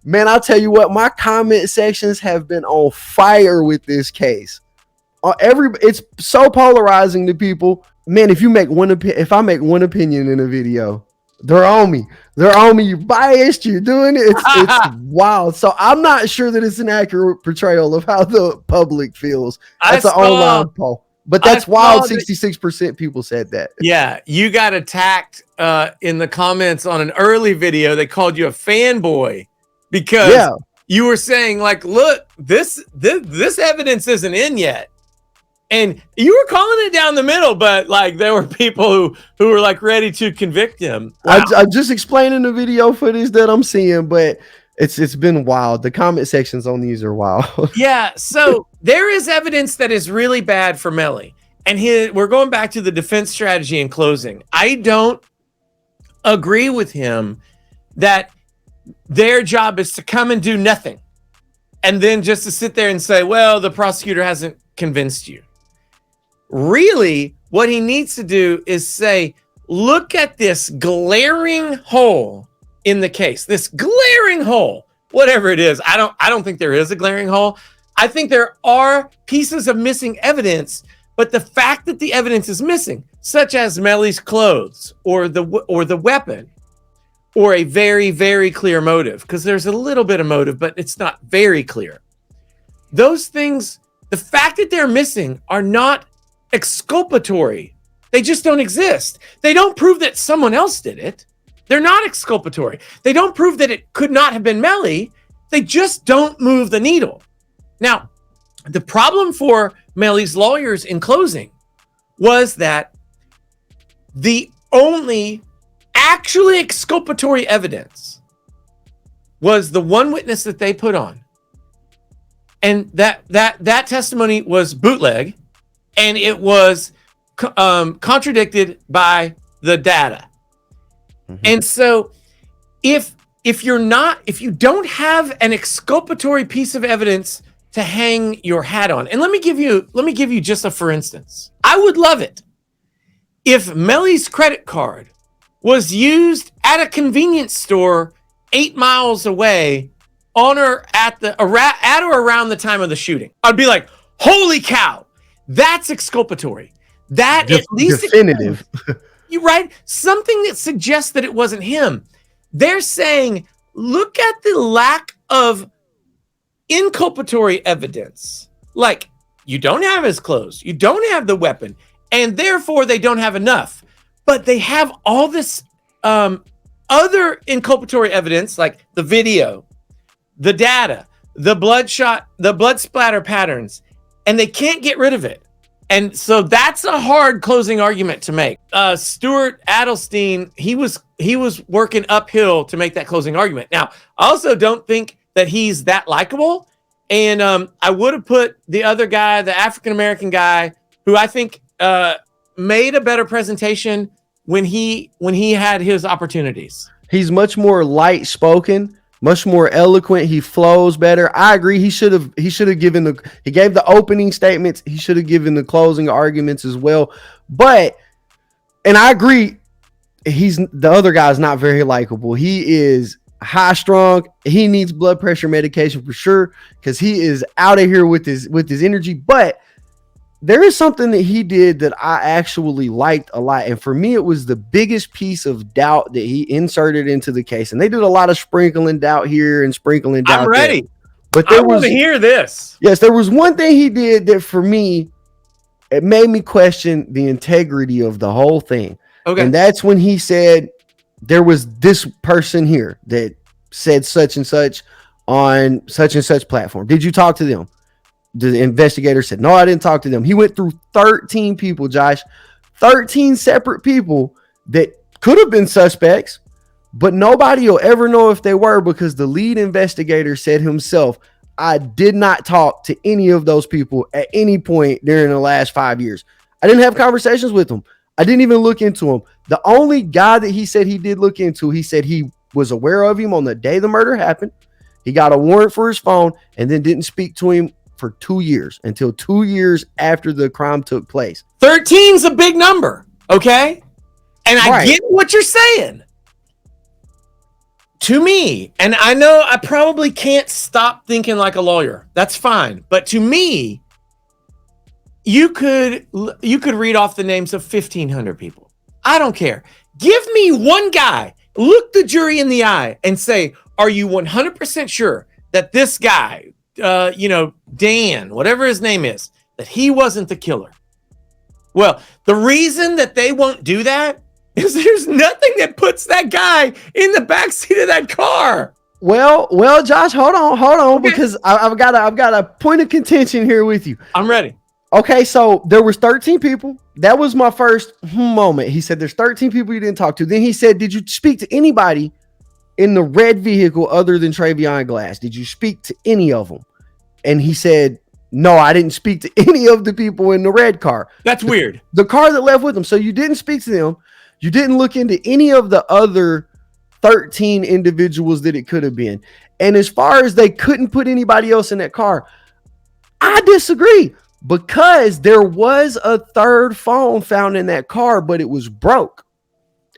man, I'll tell you what, my comment sections have been on fire with this case. It's so polarizing to people. Man, if I make one opinion in a video, they're on me. You're biased. You're doing it. It's wild. So I'm not sure that it's an accurate portrayal of how the public feels. That's an online poll. But that's wild. 66% people said that. Yeah,
you got attacked in the comments on an early video. They called you a fanboy because you were saying, like, look, this evidence isn't in yet. And you were calling it down the middle, but like there were people who were like ready to convict him. Wow.
I'm just explaining the video footage that I'm seeing, but it's been wild. The comment sections on these are wild.
Yeah, so there is evidence that is really bad for Melly. And we're going back to the defense strategy in closing. I don't agree with him that their job is to come and do nothing. And then just to sit there and say, well, the prosecutor hasn't convinced you. Really, what he needs to do is say, look at this glaring hole in the case, this glaring hole, whatever it is. I don't think there is a glaring hole. I think there are pieces of missing evidence But the fact that the evidence is missing, such as Melly's clothes or the weapon, or a very, very clear motive, because there's a little bit of motive, but it's not very clear. Those things, the fact that they're missing are not exculpatory. They just don't exist. They don't prove that someone else did it. They're not exculpatory. They don't prove that it could not have been Melly. They just don't move the needle. Now, the problem for Melly's lawyers in closing was that the only actually exculpatory evidence was the one witness that they put on. And that testimony was bootleg, and it was contradicted by the data. Mm-hmm. And so if you don't have an exculpatory piece of evidence to hang your hat on, and let me give you just a for instance. I would love it if Melly's credit card was used at a convenience store 8 miles away on or at or around the time of the shooting. I'd be like, holy cow, that's exculpatory. That at least
definitive.
You right? Something that suggests that it wasn't him. They're saying, look at the lack of inculpatory evidence. Like, you don't have his clothes, you don't have the weapon, and therefore they don't have enough. But they have all this other inculpatory evidence, like the video, the data, the blood splatter patterns, and they can't get rid of it. And so that's a hard closing argument to make. Stuart Adelstein, he was working uphill to make that closing argument. Now, I also don't think that he's that likable. And I would have put the other guy, the African-American guy, who I think made a better presentation when he had his opportunities.
He's much more light spoken, much more eloquent. He flows better. I agree. He should have given he gave the opening statements. He should have given the closing arguments as well. And I agree, the other guy's not very likable. He is high strung. He needs blood pressure medication for sure, because he is out of here with his energy. But there is something that he did that I actually liked a lot. And for me, it was the biggest piece of doubt that he inserted into the case. And they did a lot of sprinkling doubt here and sprinkling doubt
I'm ready.
there. But
I want to hear this.
Yes, there was one thing he did that for me, it made me question the integrity of the whole thing. Okay. And that's when he said there was this person here that said such and such on such and such platform. Did you talk to them? The investigator said, no, I didn't talk to them. He went through 13 people, Josh, 13 separate people that could have been suspects, but nobody will ever know if they were, because the lead investigator said himself, I did not talk to any of those people at any point during the last 5 years. I didn't have conversations with them. I didn't even look into him. The only guy that he said he did look into, he said he was aware of him on the day the murder happened. He got a warrant for his phone and then didn't speak to him for 2 years, until 2 years after the crime took place.
13's a big number, okay? And I get what you're saying. To me, and I know I probably can't stop thinking like a lawyer. That's fine. But to me, you could read off the names of 1,500 people. I don't care. Give me one guy, look the jury in the eye and say, are you 100% sure that this guy, Dan, whatever his name is, that he wasn't the killer? Well, the reason that they won't do that is there's nothing that puts that guy in the backseat of that car.
Well, Josh, hold on, okay. Because I've got a point of contention here with you.
I'm ready.
Okay, so there was 13 people. That was my first moment. He said there's 13 people you didn't talk to. Then he said, did you speak to anybody in the red vehicle other than Travion Glass? Did you speak to any of them? And he said, no, I didn't speak to any of the people in the red car.
That's weird.
The car that left with them. So you didn't speak to them. You didn't look into any of the other 13 individuals that it could have been. And as far as they couldn't put anybody else in that car, I disagree, because there was a third phone found in that car, but it was broke.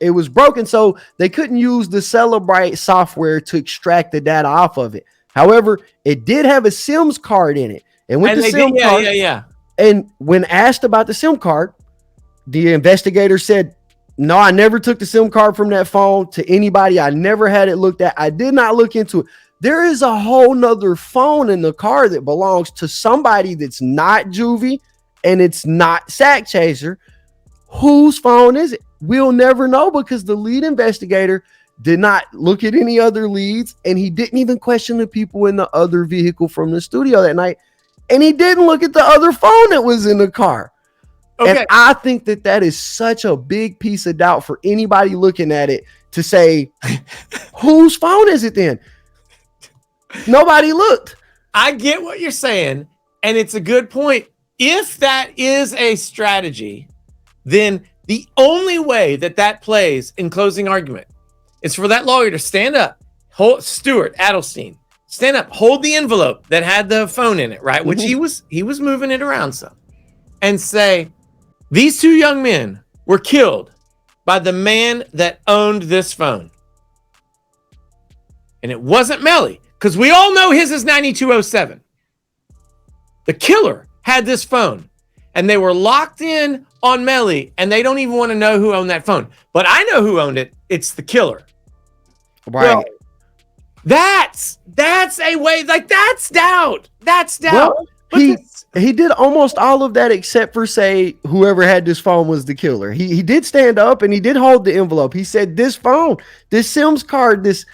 It was broken, so they couldn't use the Celebrite software to extract the data off of it. However, it did have a SIMS card in it. And with the SIM card, And when asked about the SIM card, the investigator said, no, I never took the SIM card from that phone to anybody. I never had it looked at. I did not look into it. There is a whole nother phone in the car that belongs to somebody that's not Juvie and it's not Sack Chaser. Whose phone is it? We'll never know because the lead investigator did not look at any other leads, and he didn't even question the people in the other vehicle from the studio that night. And he didn't look at the other phone that was in the car. Okay. And I think that is such a big piece of doubt for anybody looking at it to say, whose phone is it then? Nobody looked.
I get what you're saying, and it's a good point. If that is a strategy, then the only way that plays in closing argument is for that lawyer to stand up, Stuart Adelstein, stand up, hold the envelope that had the phone in it, right? Which he was moving it around some, and say, these two young men were killed by the man that owned this phone. And it wasn't Melly, because we all know his is 9207. The killer had this phone, and they were locked in on Melly, and they don't even want to know who owned that phone. But I know who owned it. It's the killer.
Right.
Well, that's a way, like, that's doubt. That's doubt.
Well, he did almost all of that except for say whoever had this phone was the killer. He did stand up and he did hold the envelope. He said, this phone, this Sims card, this,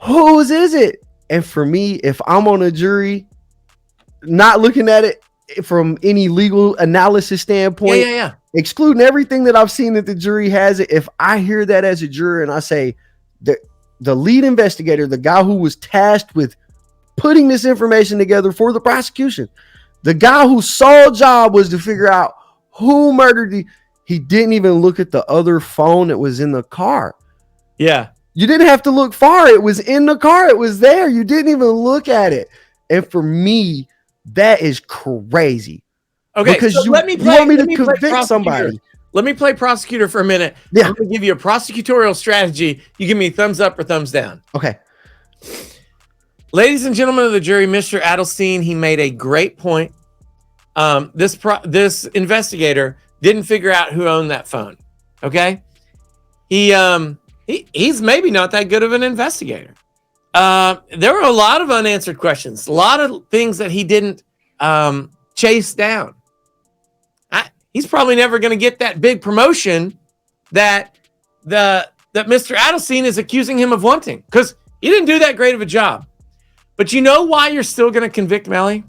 whose is it? And for me, if I'm on a jury, not looking at it from any legal analysis standpoint, excluding everything that I've seen that the jury has it, if I hear that as a juror and I say the lead investigator, the guy who was tasked with putting this information together for the prosecution, the guy whose sole job was to figure out who murdered he didn't even look at the other phone that was in the car.
Yeah.
You didn't have to look far. It was in the car. It was there. You didn't even look at it. And for me, that is crazy.
Okay,
because
so
you want me to convict somebody.
Let me play prosecutor for a minute.
Yeah.
I'm going to give you a prosecutorial strategy. You give me thumbs up or thumbs down.
Okay.
Ladies and gentlemen of the jury, Mr. Adelstein, he made a great point. This investigator didn't figure out who owned that phone. Okay? He's maybe not that good of an investigator. There were a lot of unanswered questions, a lot of things that he didn't chase down. He's probably never going to get that big promotion that Mr. Adelstein is accusing him of wanting, because he didn't do that great of a job. But you know why you're still going to convict Melly?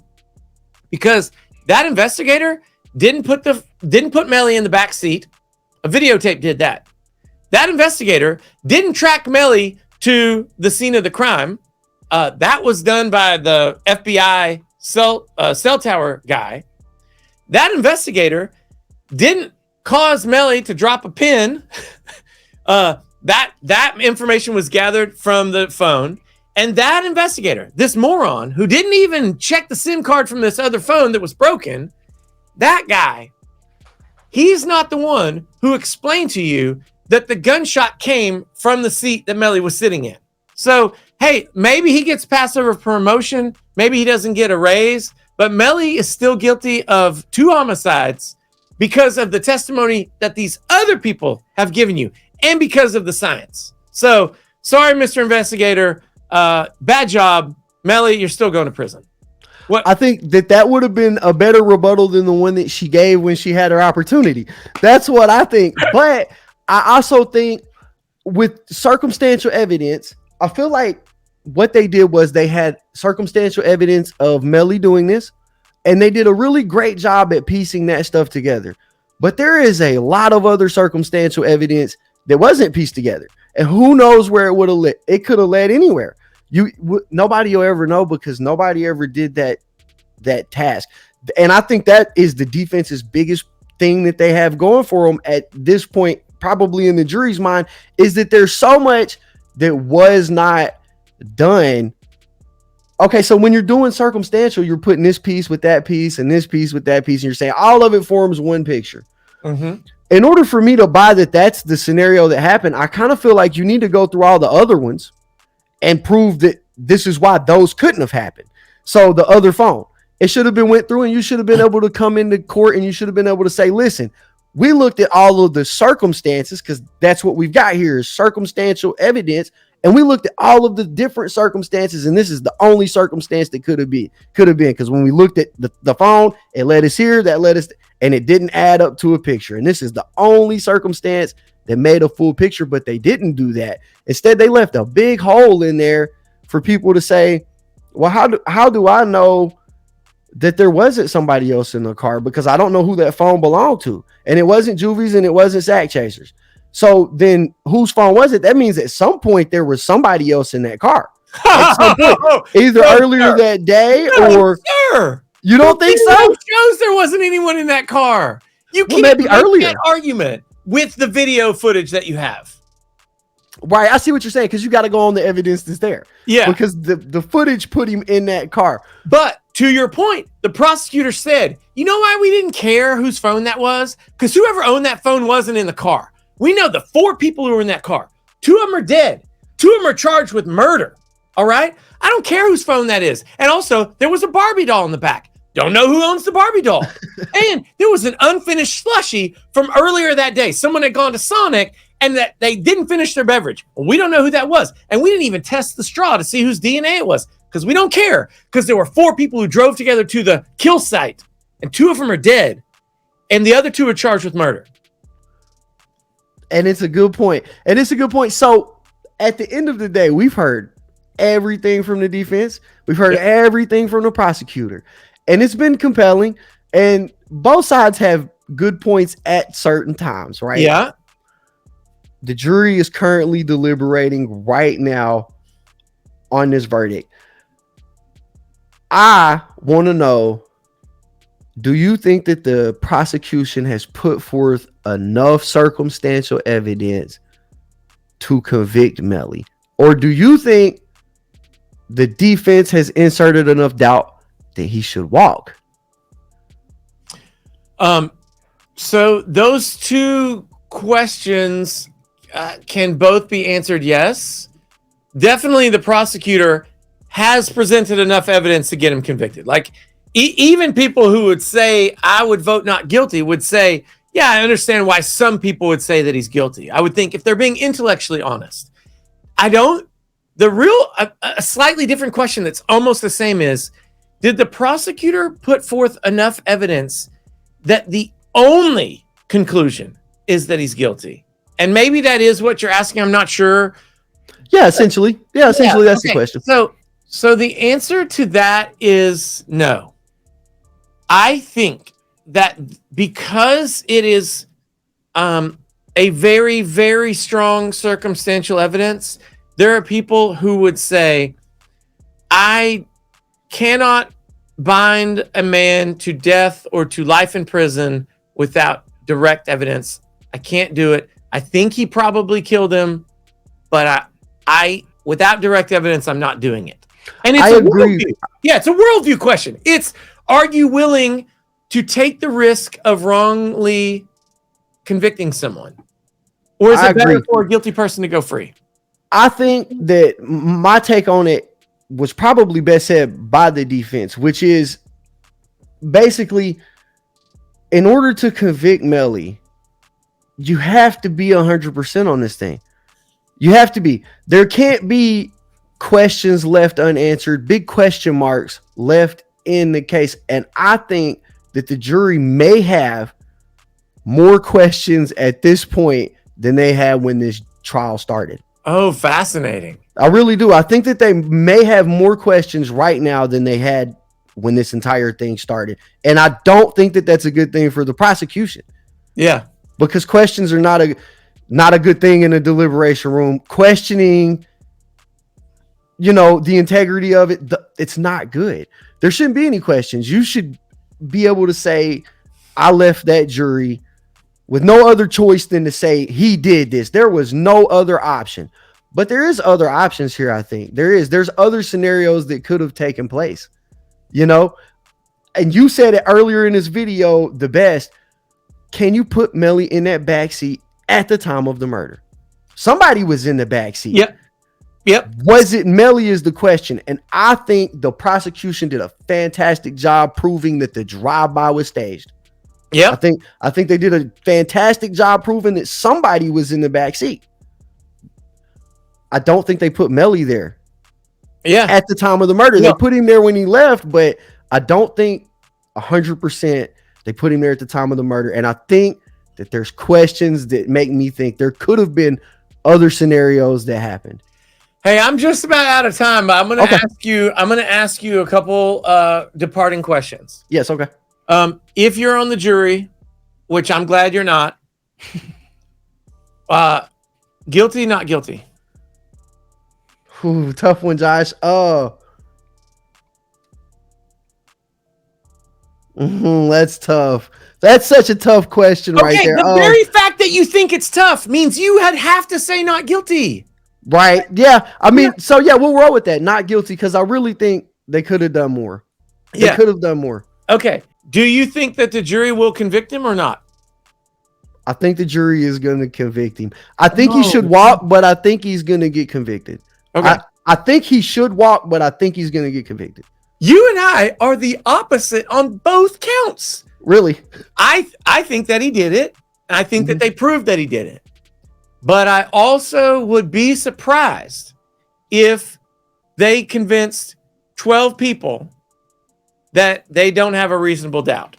Because that investigator didn't put Melly in the back seat. A videotape did that. That investigator didn't track Melly to the scene of the crime. That was done by the FBI cell tower guy. That investigator didn't cause Melly to drop a pin. That information was gathered from the phone. And that investigator, this moron who didn't even check the SIM card from this other phone that was broken, that guy, he's not the one who explained to you that the gunshot came from the seat that Melly was sitting in. So, hey, maybe he gets passed over for promotion. Maybe he doesn't get a raise. But Melly is still guilty of 2 homicides because of the testimony that these other people have given you and because of the science. So, sorry, Mr. Investigator. Bad job. Melly, you're still going to prison. What?
I think that would have been a better rebuttal than the one that she gave when she had her opportunity. That's what I think. But I also think with circumstantial evidence, I feel like what they did was they had circumstantial evidence of Melly doing this, and they did a really great job at piecing that stuff together. But there is a lot of other circumstantial evidence that wasn't pieced together, and who knows where it would have led. It could have led anywhere. Nobody will ever know because nobody ever did that task. And I think that is the defense's biggest thing that they have going for them at this point, probably in the jury's mind, is that there's so much that was not done. Okay, so when you're doing circumstantial, you're putting this piece with that piece and this piece with that piece, and you're saying all of it forms one picture. Mm-hmm. In order for me to buy that that's the scenario that happened, I kind of feel like you need to go through all the other ones and prove that this is why those couldn't have happened. So the other phone, It should have been went through, and you should have been able to come into court, and you should have been able to say, listen, we looked at all of the circumstances, because that's what we've got here is circumstantial evidence. And we looked at all of the different circumstances, and this is the only circumstance that could have been. Because when we looked at the phone, it led us here, that led us, and it didn't add up to a picture. And this is the only circumstance that made a full picture, but they didn't do that. Instead, they left a big hole in there for people to say, well, how do I know that there wasn't somebody else in the car? Because I don't know who that phone belonged to. And it wasn't Juvie's, and it wasn't Sack Chasers. So then whose phone was it? That means at some point there was somebody else in that car. At some point, either earlier that day or you don't think so?
Shows there wasn't anyone in that car. You can't
maybe earlier
that argument with the video footage that you have.
Right, I see what you're saying, because you got to go on the evidence that's there.
Yeah.
Because the footage put him in that car.
But to your point, the prosecutor said, you know why we didn't care whose phone that was? Because whoever owned that phone wasn't in the car. We know the 4 people who were in that car. 2 of them are dead. 2 of them are charged with murder. All right? I don't care whose phone that is. And also, there was a Barbie doll in the back. Don't know who owns the Barbie doll. And there was an unfinished slushie from earlier that day. Someone had gone to Sonic and that they didn't finish their beverage. Well, we don't know who that was. And we didn't even test the straw to see whose DNA it was, because we don't care, because there were 4 people who drove together to the kill site, and 2 of them are dead, and the other 2 are charged with murder.
And it's a good point. So at the end of the day, we've heard everything from the defense. We've heard everything from the prosecutor. And it's been compelling. And both sides have good points at certain times, right?
Yeah.
The jury is currently deliberating right now on this verdict. I want to know, do you think that the prosecution has put forth enough circumstantial evidence to convict Melly? Or do you think the defense has inserted enough doubt that he should walk?
So those 2 questions can both be answered yes. Definitely the prosecutor has presented enough evidence to get him convicted. Like even people who would say, I would vote not guilty, would say, yeah, I understand why some people would say that he's guilty. I would think if they're being intellectually honest. A slightly different question that's almost the same is, did the prosecutor put forth enough evidence that the only conclusion is that he's guilty? And maybe that is what you're asking. I'm not sure.
Yeah, essentially. That's the question.
So the answer to that is no. I think that because it is a very, very strong circumstantial evidence, there are people who would say, I cannot bind a man to death or to life in prison without direct evidence. I can't do it. I think he probably killed him, but I without direct evidence, I'm not doing it. And it's it's a worldview question. It's, are you willing to take the risk of wrongly convicting someone? Or is it better for a guilty person to go free?
I think that my take on it was probably best said by the defense, which is basically, in order to convict Melly, you have to be 100% on this thing. You have to be. There can't be questions left unanswered, big question marks left in the case. And I think that the jury may have more questions at this point than they had when this trial started.
Oh, fascinating.
I really do. I think that they may have more questions right now than they had when this entire thing started. And I don't think that that's a good thing for the prosecution.
Yeah.
Because questions are not a good thing in a deliberation room. Questioning, the integrity of it, it's not good. There shouldn't be any questions. You should be able to say, I left that jury with no other choice than to say he did this. There was no other option. But there is other options here, I think. There's other scenarios that could have taken place. And you said it earlier in this video the best. Can you put Melly in that backseat at the time of the murder? Somebody was in the backseat.
Yeah. Yep.
Was it Melly is the question. And I think the prosecution did a fantastic job proving that the drive-by was staged.
Yep.
I think they did a fantastic job proving that somebody was in the back seat. I don't think they put Melly there.
Yeah.
At the time of the murder. They put him there when he left, but I don't think 100% they put him there at the time of the murder. And I think that there's questions that make me think there could have been other scenarios that happened.
Hey, I'm just about out of time, but I'm going to ask you a couple departing questions.
Yes, okay.
If you're on the jury, which I'm glad you're not, guilty, not guilty?
Ooh, tough one, Josh. That's tough. That's such a tough question right there.
The very fact that you think it's tough means you have to say not guilty.
Right. Yeah. I mean, so yeah, we'll roll with that. Not guilty, because I really think they could have done more. They could have done more.
Okay. Do you think that the jury will convict him or not?
I think the jury is going to convict him. I think he should walk, but I think he's going to get convicted.
Okay.
I think he should walk, but I think he's going to get convicted.
You and I are the opposite on both counts.
Really?
I think that he did it. And I think that they proved that he did it. But I also would be surprised if they convinced 12 people that they don't have a reasonable doubt.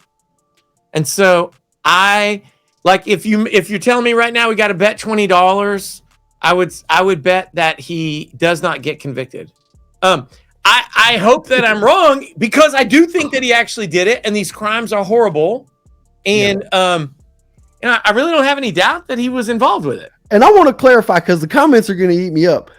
And so if you're telling me right now we got to bet $20, I would bet that he does not get convicted. I hope that I'm wrong, because I do think that he actually did it, and these crimes are horrible. And I really don't have any doubt that he was involved with it. And
I want to clarify, because the comments are going to eat me up.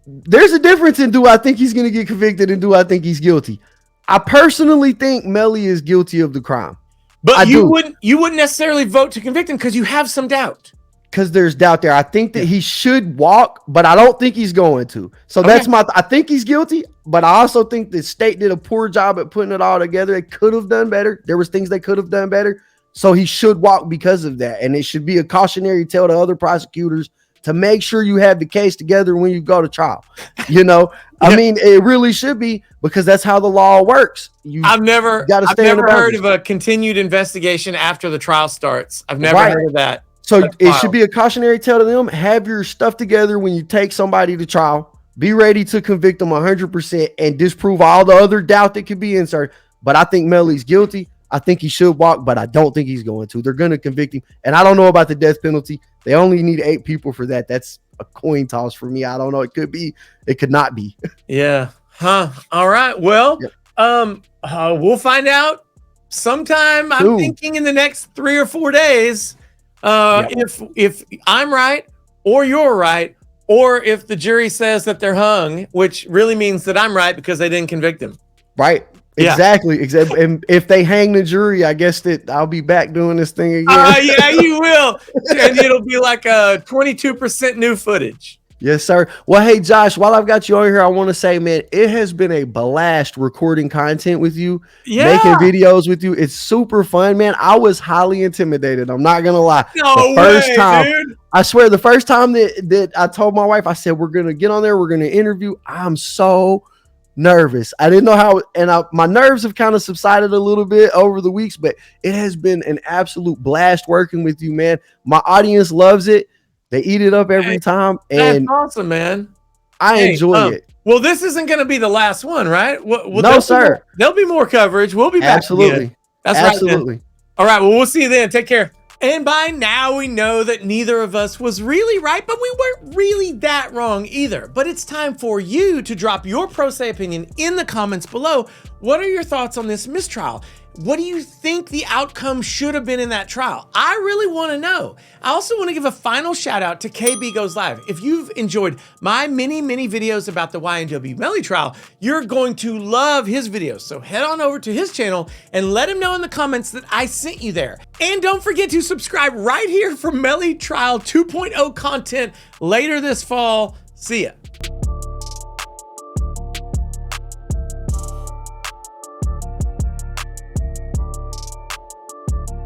There's a difference in do I think he's going to get convicted and do I think he's guilty. I personally think Melly is guilty of the crime.
But you wouldn't necessarily vote to convict him because you have some doubt.
Because there's doubt there. I think that he should walk, but I don't think he's going to. So that's I think he's guilty, but I also think the state did a poor job at putting it all together. They could have done better. There was things they could have done better. So he should walk because of that. And it should be a cautionary tale to other prosecutors to make sure you have the case together when you go to trial. I mean, it really should be, because that's how the law works.
I've never heard of a continued investigation after the trial starts. I've never heard of that.
So it should be a cautionary tale to them. Have your stuff together when you take somebody to trial. Be ready to convict them 100% and disprove all the other doubt that could be inserted. But I think Melly's guilty. I think he should walk, but I don't think he's going to. They're going to convict him. And I don't know about the death penalty. They only need 8 people for that. That's a coin toss for me. I don't know. It could be. It could not be. Yeah.
Huh. All right. Well, we'll find out sometime. I'm thinking in the next 3 or 4 days. If I'm right or you're right, or if the jury says that they're hung, which really means that I'm right because they didn't convict him.
Right. Exactly. And if they hang the jury, I guess that I'll be back doing this thing again.
Yeah, you will. And it'll be like a 22% new footage.
Yes, sir. Well, hey, Josh, while I've got you on here, I want to say, man, it has been a blast recording content with you, making videos with you. It's super fun, man. I was highly intimidated. I'm not going to lie. Dude. I swear, the first time that I told my wife, I said, we're going to get on there, we're going to interview. I'm so nervous. I didn't know how, and my nerves have kind of subsided a little bit over the weeks, but it has been an absolute blast working with you, man. My audience loves it. They eat it up every time. And
that's awesome, man.
I enjoy it.
Well, this isn't going to be the last one, right?
No, sir.
There'll be more coverage. We'll be back.
Absolutely.
That's
absolutely.
Right. All right. Well, we'll see you then. Take care. And by now we know that neither of us was really right, but we weren't really that wrong either. But it's time for you to drop your pro se opinion in the comments below. What are your thoughts on this mistrial? What do you think the outcome should have been in that trial? I really want to know. I also want to give a final shout out to KB Goes Live. If you've enjoyed my many videos about the YNW Melly trial, you're going to love his videos. So head on over to his channel and let him know in the comments that I sent you there. And don't forget to subscribe right here for Melly Trial 2.0 content later this fall. See ya.